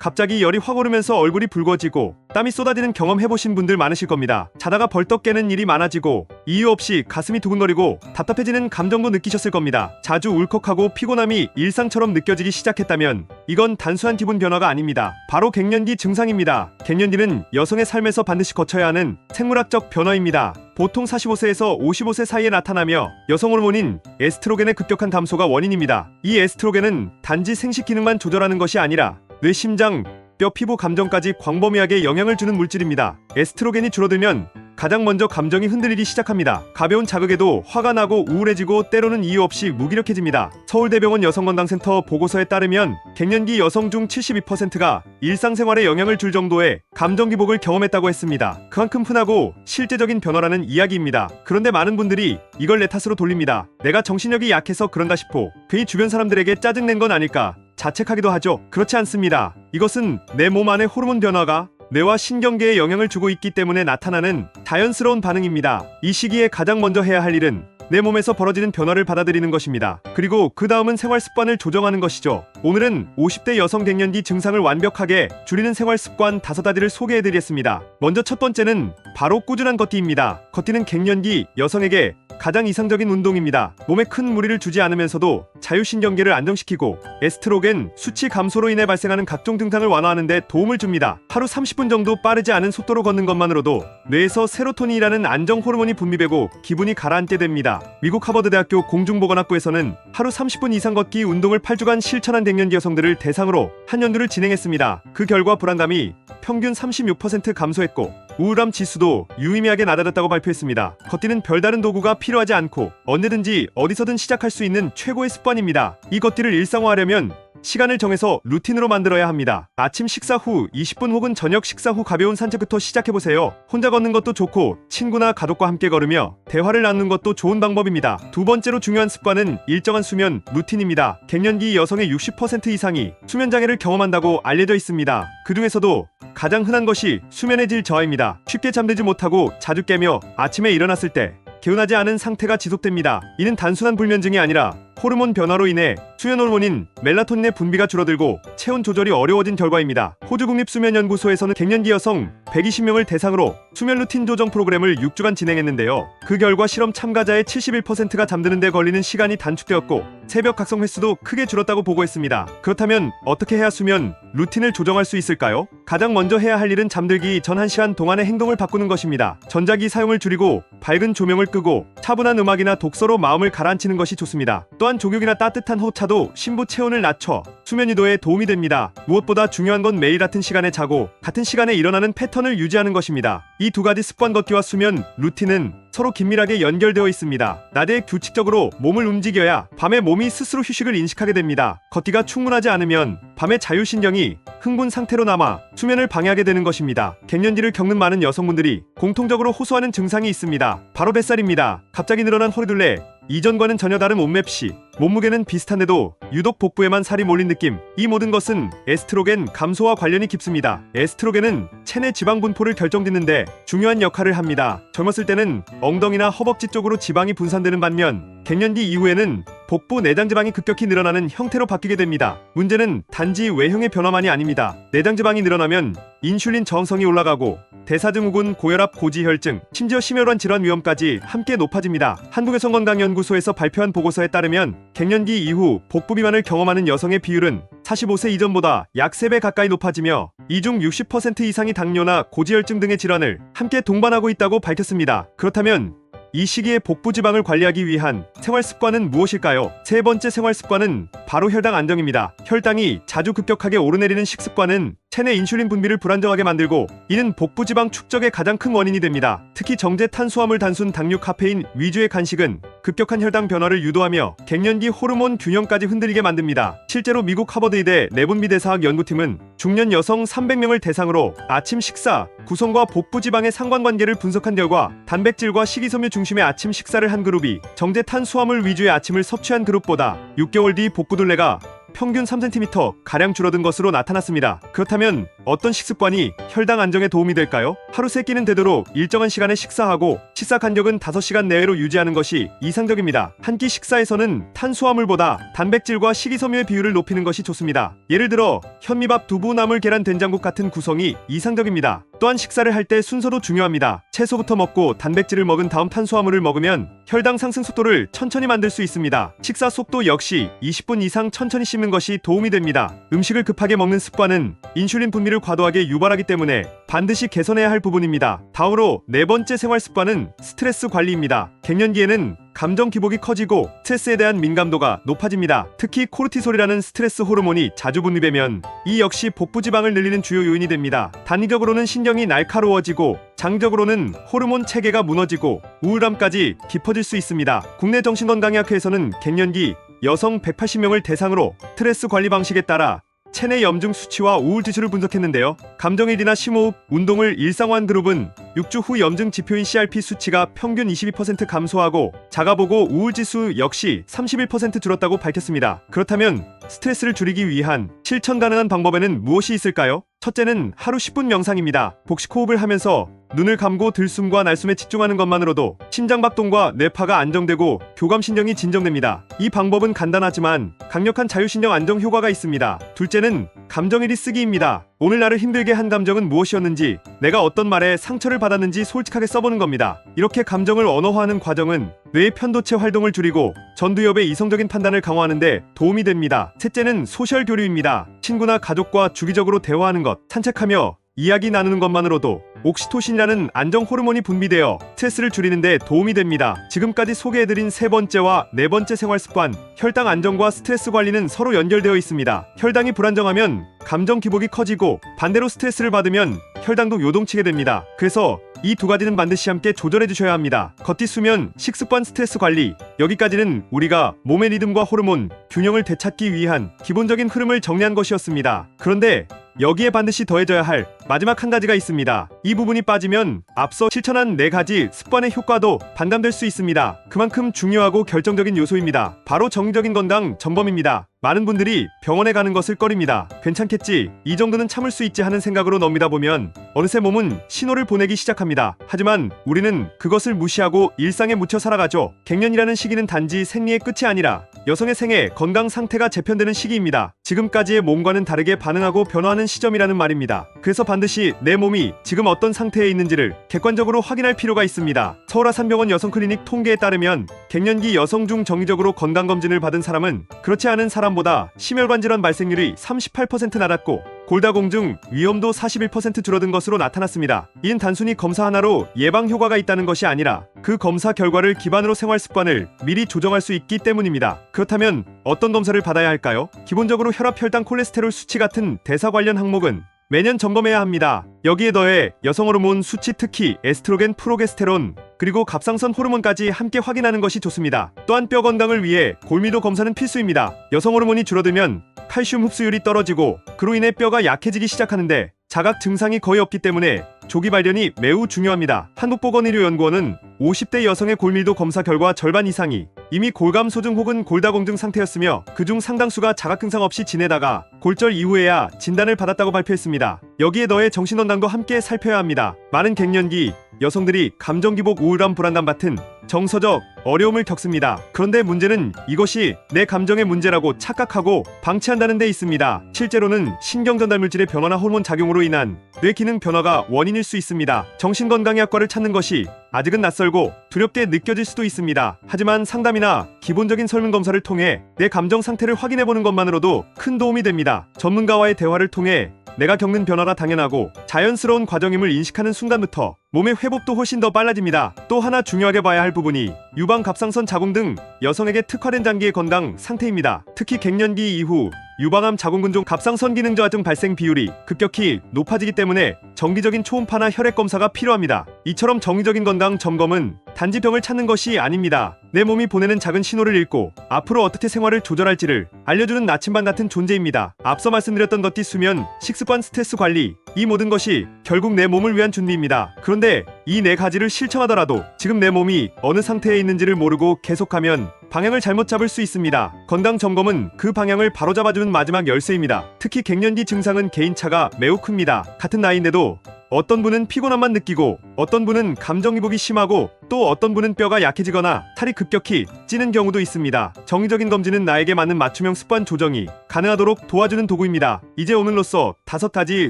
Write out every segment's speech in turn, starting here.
갑자기 열이 확 오르면서 얼굴이 붉어지고 땀이 쏟아지는 경험 해보신 분들 많으실 겁니다. 자다가 벌떡 깨는 일이 많아지고 이유 없이 가슴이 두근거리고 답답해지는 감정도 느끼셨을 겁니다. 자주 울컥하고 피곤함이 일상처럼 느껴지기 시작했다면 이건 단순한 기분 변화가 아닙니다. 바로 갱년기 증상입니다. 갱년기는 여성의 삶에서 반드시 거쳐야 하는 생물학적 변화입니다. 보통 45세에서 55세 사이에 나타나며 여성 호르몬인 에스트로겐의 급격한 감소가 원인입니다. 이 에스트로겐은 단지 생식 기능만 조절하는 것이 아니라 뇌, 심장, 뼈, 피부, 감정까지 광범위하게 영향을 주는 물질입니다. 에스트로겐이 줄어들면 가장 먼저 감정이 흔들리기 시작합니다. 가벼운 자극에도 화가 나고 우울해지고 때로는 이유 없이 무기력해집니다. 서울대병원 여성건강센터 보고서에 따르면 갱년기 여성 중 72%가 일상생활에 영향을 줄 정도의 감정 기복을 경험했다고 했습니다. 그만큼 흔하고 실제적인 변화라는 이야기입니다. 그런데 많은 분들이 이걸 내 탓으로 돌립니다. 내가 정신력이 약해서 그런가 싶고 괜히 주변 사람들에게 짜증낸 건 아닐까 자책하기도 하죠. 그렇지 않습니다. 이것은 내 몸 안의 호르몬 변화가 뇌와 신경계에 영향을 주고 있기 때문에 나타나는 자연스러운 반응입니다. 이 시기에 가장 먼저 해야 할 일은 내 몸에서 벌어지는 변화를 받아들이는 것입니다. 그리고 그 다음은 생활 습관을 조정하는 것이죠. 오늘은 50대 여성 갱년기 증상을 완벽하게 줄이는 생활 습관 5가지를 소개해드리겠습니다. 먼저 첫 번째는 바로 꾸준한 걷기입니다. 걷기는 갱년기 여성에게 가장 이상적인 운동입니다. 몸에 큰 무리를 주지 않으면서도 자율신경계를 안정시키고 에스트로겐 수치 감소로 인해 발생하는 각종 증상을 완화하는 데 도움을 줍니다. 하루 30분 정도 빠르지 않은 속도로 걷는 것만으로도 뇌에서 세로토닌이라는 안정 호르몬이 분비되고 기분이 가라앉게 됩니다. 미국 하버드대학교 공중보건학부에서는 하루 30분 이상 걷기 운동을 8주간 실천한 갱년기 여성들을 대상으로 한 연구를 진행했습니다. 그 결과 불안감이 평균 36% 감소했고 우울함 지수도 유의미하게 낮아졌다고 발표했습니다. 걷기는 별다른 도구가 필요하지 않고 언제든지 어디서든 시작할 수 있는 최고의 습관입니다. 이 걷기를 일상화하려면 시간을 정해서 루틴으로 만들어야 합니다. 아침 식사 후 20분 혹은 저녁 식사 후 가벼운 산책부터 시작해보세요. 혼자 걷는 것도 좋고 친구나 가족과 함께 걸으며 대화를 나누는 것도 좋은 방법입니다. 두 번째로 중요한 습관은 일정한 수면 루틴입니다. 갱년기 여성의 60% 이상이 수면장애를 경험한다고 알려져 있습니다. 그 중에서도 가장 흔한 것이 수면의 질 저하입니다. 쉽게 잠들지 못하고 자주 깨며 아침에 일어났을 때 개운하지 않은 상태가 지속됩니다. 이는 단순한 불면증이 아니라 호르몬 변화로 인해 수면 호르몬인 멜라토닌의 분비가 줄어들고 체온 조절이 어려워진 결과입니다. 호주 국립수면연구소에서는 갱년기 여성 120명을 대상으로 수면 루틴 조정 프로그램을 6주간 진행했는데요. 그 결과 실험 참가자의 71%가 잠드는 데 걸리는 시간이 단축되었고 새벽 각성 횟수도 크게 줄었다고 보고했습니다. 그렇다면 어떻게 해야 수면 루틴을 조정할 수 있을까요? 가장 먼저 해야 할 일은 잠들기 전 1시간 동안의 행동을 바꾸는 것입니다. 전자기 사용을 줄이고 밝은 조명을 끄고 차분한 음악이나 독서로 마음을 가라앉히는 것이 좋습니다. 또한 족욕이나 따뜻한 호차도 심부 체온을 낮춰 수면 유도에 도움이 됩니다. 무엇보다 중요한 건 매일 같은 시간에 자고 같은 시간에 일어나는 패턴을 유지하는 것입니다. 이 두 가지 습관 걷기와 수면 루틴은 서로 긴밀하게 연결되어 있습니다. 낮에 규칙적으로 몸을 움직여야 밤에 몸이 스스로 휴식을 인식하게 됩니다. 걷기가 충분하지 않으면 밤에 자율신경이 흥분 상태로 남아 수면을 방해하게 되는 것입니다. 갱년기를 겪는 많은 여성분들이 공통적으로 호소하는 증상이 있습니다. 바로 뱃살입니다. 갑자기 늘어난 허리둘레, 이전과는 전혀 다른 몸맵시, 몸무게는 비슷한데도 유독 복부에만 살이 몰린 느낌. 이 모든 것은 에스트로겐 감소와 관련이 깊습니다. 에스트로겐은 체내 지방 분포를 결정짓는데 중요한 역할을 합니다. 젊었을 때는 엉덩이나 허벅지 쪽으로 지방이 분산되는 반면 갱년기 이후에는 복부 내장 지방이 급격히 늘어나는 형태로 바뀌게 됩니다. 문제는 단지 외형의 변화만이 아닙니다. 내장 지방이 늘어나면 인슐린 저항성이 올라가고 대사증후군, 고혈압, 고지혈증, 심지어 심혈관 질환 위험까지 함께 높아집니다. 한국여성건강연구소에서 발표한 보고서에 따르면 갱년기 이후 복부 비만을 경험하는 여성의 비율은 45세 이전보다 약 3배 가까이 높아지며 이 중 60% 이상이 당뇨나 고지혈증 등의 질환을 함께 동반하고 있다고 밝혔습니다. 그렇다면 이 시기에 복부 지방을 관리하기 위한 생활 습관은 무엇일까요? 세 번째 생활 습관은 바로 혈당 안정입니다. 혈당이 자주 급격하게 오르내리는 식습관은 체내 인슐린 분비를 불안정하게 만들고 이는 복부 지방 축적의 가장 큰 원인이 됩니다. 특히 정제 탄수화물, 단순 당류, 카페인 위주의 간식은 급격한 혈당 변화를 유도하며 갱년기 호르몬 균형까지 흔들리게 만듭니다. 실제로 미국 하버드의대 내분비대사학 연구팀은 중년 여성 300명을 대상으로 아침 식사, 구성과 복부 지방의 상관관계를 분석한 결과 단백질과 식이섬유 중심의 아침 식사를 한 그룹이 정제 탄수화물 위주의 아침을 섭취한 그룹보다 6개월 뒤 복부 둘레가 평균 3cm 가량 줄어든 것으로 나타났습니다. 그렇다면 어떤 식습관이 혈당 안정에 도움이 될까요? 하루 3끼는 되도록 일정한 시간에 식사하고 식사 간격은 5시간 내외로 유지하는 것이 이상적입니다. 한 끼 식사에서는 탄수화물보다 단백질과 식이섬유의 비율을 높이는 것이 좋습니다. 예를 들어 현미밥, 두부, 나물, 계란, 된장국 같은 구성이 이상적입니다. 또한 식사를 할 때 순서도 중요합니다. 채소부터 먹고 단백질을 먹은 다음 탄수화물을 먹으면 혈당 상승 속도를 천천히 만들 수 있습니다. 식사 속도 역시 20분 이상 천천히 씹는 것이 도움이 됩니다. 음식을 급하게 먹는 습관은 인슐린 분비를 과도하게 유발하기 때문에 반드시 개선해야 할 부분입니다. 다음으로 네 번째 생활 습관은 스트레스 관리입니다. 갱년기에는 감정 기복이 커지고 스트레스에 대한 민감도가 높아집니다. 특히 코르티솔이라는 스트레스 호르몬이 자주 분비되면 이 역시 복부 지방을 늘리는 주요 요인이 됩니다. 단기적으로는 신경이 날카로워지고 장기적으로는 호르몬 체계가 무너지고 우울감까지 깊어질 수 있습니다. 국내 정신건강의학회에서는 갱년기 여성 180명을 대상으로 스트레스 관리 방식에 따라 체내 염증 수치와 우울 지수를 분석했는데요. 감정일이나 심호흡, 운동을 일상화한 그룹은 6주 후 염증 지표인 CRP 수치가 평균 22% 감소하고 자가보고 우울 지수 역시 31% 줄었다고 밝혔습니다. 그렇다면 스트레스를 줄이기 위한 실천 가능한 방법에는 무엇이 있을까요? 첫째는 하루 10분 명상입니다. 복식 호흡을 하면서 눈을 감고 들숨과 날숨에 집중하는 것만으로도 심장박동과 뇌파가 안정되고 교감신경이 진정됩니다. 이 방법은 간단하지만 강력한 자율신경 안정 효과가 있습니다. 둘째는 감정일기 쓰기입니다. 오늘 나를 힘들게 한 감정은 무엇이었는지, 내가 어떤 말에 상처를 받았는지 솔직하게 써보는 겁니다. 이렇게 감정을 언어화하는 과정은 뇌의 편도체 활동을 줄이고 전두엽의 이성적인 판단을 강화하는 데 도움이 됩니다. 셋째는 소셜 교류입니다. 친구나 가족과 주기적으로 대화하는 것, 산책하며 이야기 나누는 것만으로도 옥시토신이라는 안정 호르몬이 분비되어 스트레스를 줄이는 데 도움이 됩니다. 지금까지 소개해드린 세 번째와 네 번째 생활 습관, 혈당 안정과 스트레스 관리는 서로 연결되어 있습니다. 혈당이 불안정하면 감정 기복이 커지고 반대로 스트레스를 받으면 혈당도 요동치게 됩니다. 그래서 이 두 가지는 반드시 함께 조절해 주셔야 합니다. 걷기, 수면, 식습관, 스트레스 관리, 여기까지는 우리가 몸의 리듬과 호르몬 균형을 되찾기 위한 기본적인 흐름을 정리한 것이었습니다. 그런데 여기에 반드시 더해져야 할 마지막 한 가지가 있습니다. 이 부분이 빠지면 앞서 실천한 네 가지 습관의 효과도 반감될 수 있습니다. 그만큼 중요하고 결정적인 요소입니다. 바로 정기적인 건강 점검입니다. 많은 분들이 병원에 가는 것을 꺼립니다. 괜찮겠지, 이 정도는 참을 수 있지 하는 생각으로 넘기다 보면 어느새 몸은 신호를 보내기 시작합니다. 하지만 우리는 그것을 무시하고 일상에 묻혀 살아가죠. 갱년이라는 시기는 단지 생리의 끝이 아니라 여성의 생애, 건강 상태가 재편되는 시기입니다. 지금까지의 몸과는 다르게 반응하고 변화하는 시점이라는 말입니다. 그래서 반드시 내 몸이 지금 어떤 상태에 있는지를 객관적으로 확인할 필요가 있습니다. 서울아산병원 여성클리닉 통계에 따르면 갱년기 여성 중 정기적으로 건강검진을 받은 사람은 그렇지 않은 사람보다 심혈관 질환 발생률이 38% 낮았고 골다공증 위험도 41% 줄어든 것으로 나타났습니다. 이는 단순히 검사 하나로 예방 효과가 있다는 것이 아니라 그 검사 결과를 기반으로 생활 습관을 미리 조정할 수 있기 때문입니다. 그렇다면 어떤 검사를 받아야 할까요? 기본적으로 혈압, 혈당, 콜레스테롤 수치 같은 대사 관련 항목은 매년 점검해야 합니다. 여기에 더해 여성 호르몬 수치, 특히 에스트로겐, 프로게스테론, 그리고 갑상선 호르몬까지 함께 확인하는 것이 좋습니다. 또한 뼈 건강을 위해 골밀도 검사는 필수입니다. 여성 호르몬이 줄어들면 칼슘 흡수율이 떨어지고 그로 인해 뼈가 약해지기 시작하는데 자각 증상이 거의 없기 때문에 조기 발견이 매우 중요합니다. 한국보건의료연구원은 50대 여성의 골밀도 검사 결과 절반 이상이 이미 골감소증 혹은 골다공증 상태였으며 그중 상당수가 자각 증상 없이 지내다가 골절 이후에야 진단을 받았다고 발표했습니다. 여기에 더해 정신건강도 함께 살펴야 합니다. 많은 갱년기 여성들이 감정기복, 우울감, 불안감 같은 정서적 어려움을 겪습니다. 그런데 문제는 이것이 내 감정의 문제라고 착각하고 방치한다는 데 있습니다. 실제로는 신경전달물질의 변화나 호르몬 작용으로 인한 뇌 기능 변화가 원인일 수 있습니다. 정신건강의학과를 찾는 것이 아직은 낯설고 두렵게 느껴질 수도 있습니다. 하지만 상담이나 기본적인 설문검사를 통해 내 감정 상태를 확인해보는 것만으로도 큰 도움이 됩니다. 전문가와의 대화를 통해 내가 겪는 변화가 당연하고 자연스러운 과정임을 인식하는 순간부터 몸의 회복도 훨씬 더 빨라집니다. 또 하나 중요하게 봐야 할 부분이 유방, 갑상선 자궁 등 여성에게 특화된 장기의 건강 상태입니다. 특히 갱년기 이후 유방암, 자궁근종, 갑상선 기능 저하 등 발생 비율이 급격히 높아지기 때문에 정기적인 초음파나 혈액 검사가 필요합니다. 이처럼 정기적인 건강 점검은 단지 병을 찾는 것이 아닙니다. 내 몸이 보내는 작은 신호를 읽고 앞으로 어떻게 생활을 조절할지를 알려주는 나침반 같은 존재입니다. 앞서 말씀드렸던 것 수면, 식습관, 스트레스 관리, 이 모든 것이 결국 내 몸을 위한 준비입니다. 그런데 이 네 가지를 실천하더라도 지금 내 몸이 어느 상태에 있는지를 모르고 계속하면 방향을 잘못 잡을 수 있습니다. 건강 점검은 그 방향을 바로잡아주는 마지막 열쇠입니다. 특히 갱년기 증상은 개인차가 매우 큽니다. 같은 나이인데도 어떤 분은 피곤함만 느끼고 어떤 분은 감정이입이 심하고 또 어떤 분은 뼈가 약해지거나 살이 급격히 찌는 경우도 있습니다. 정기적인 검진은 나에게 맞는 맞춤형 습관 조정이 가능하도록 도와주는 도구입니다. 이제 오늘로써 5가지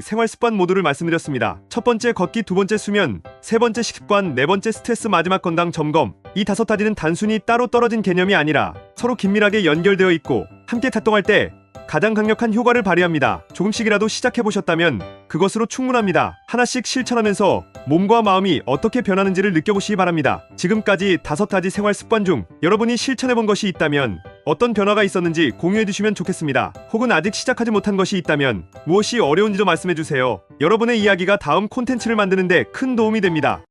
생활 습관 모두를 말씀드렸습니다. 첫 번째 걷기, 두 번째 수면, 세 번째 식습관, 네 번째 스트레스, 마지막 건강 점검. 이 5가지는 단순히 따로 떨어진 개념이 아니라 서로 긴밀하게 연결되어 있고 함께 작동할 때 가장 강력한 효과를 발휘합니다. 조금씩이라도 시작해보셨다면 그것으로 충분합니다. 하나씩 실천하면서 몸과 마음이 어떻게 변하는지를 느껴보시기 바랍니다. 지금까지 5가지 생활 습관 중 여러분이 실천해본 것이 있다면 어떤 변화가 있었는지 공유해주시면 좋겠습니다. 혹은 아직 시작하지 못한 것이 있다면 무엇이 어려운지도 말씀해주세요. 여러분의 이야기가 다음 콘텐츠를 만드는 데 큰 도움이 됩니다.